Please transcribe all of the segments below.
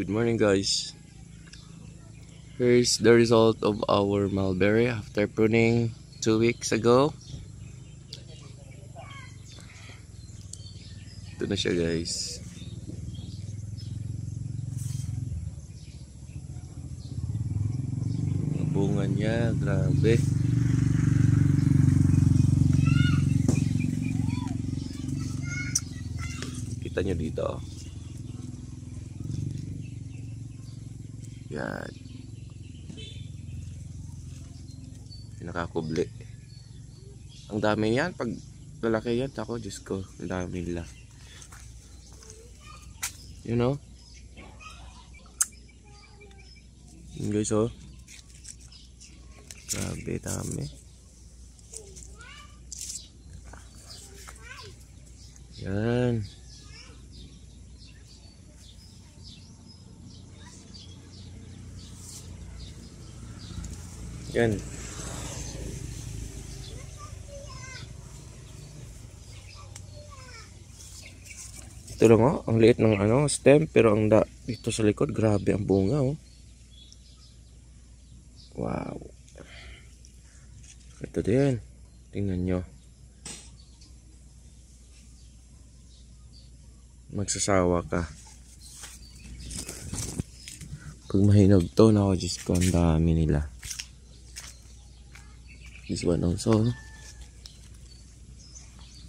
Good morning, guys. Here's the result of our mulberry after pruning 2 weeks ago. Ito na siya, guys. Ang bunga niya, grabe. Kita nyo dito. Yan. Pinakakubli. Ang dami yan. Pag lalaki yan, ako, Diyos ko, ang dami nila. You know? Yun, guys, oh. Grabe, dami. Yan. Yan. Ito lang, oh, ang liit ng stem, pero ang dito sa likod, grabe ang bunga, oh. Wow. Ito din. Tingnan nyo. Magsasawa ka. Pag mahinog to, nako, Diyos ko, ang dami nila. This one also.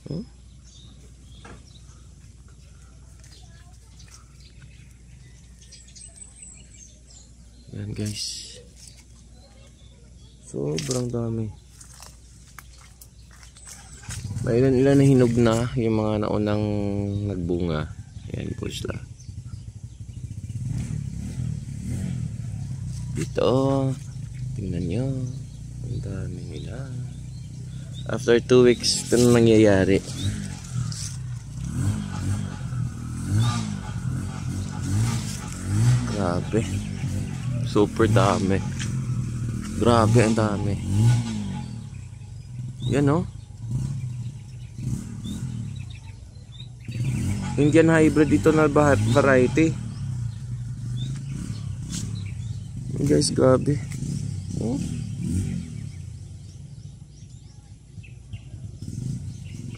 Oh. Yan, guys. Sobrang dami. May ilan na hinog na yung mga naunang nagbunga. Yan po sila. Dito. Tingnan nyo. Ang dami nila. After 2 weeks, ito na nangyayari. Grabe. Super dami. Grabe ang dami. Yan, oh. Indian hybrid dito na variety. Guys, grabe. Oh.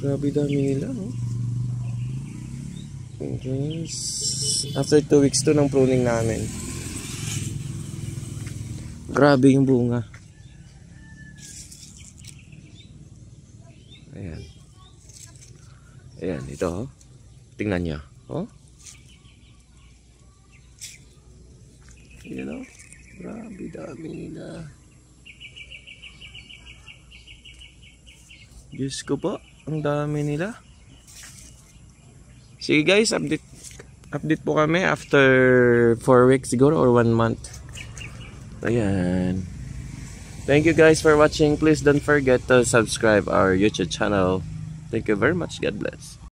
Grabe dami nila, oh. Okay. After 2 weeks to ng pruning namin. Grabe yung bunga. Ayan. Ayan, ito, oh. Tingnan niya, oh. Ayan, oh. Grabe dami nila. Diyos ko po, ang dami nila. Sige, guys, update po kami after 4 weeks siguro or 1 month. Ayan. Thank you, guys, for watching. Please don't forget to subscribe our YouTube channel. Thank you very much. God bless.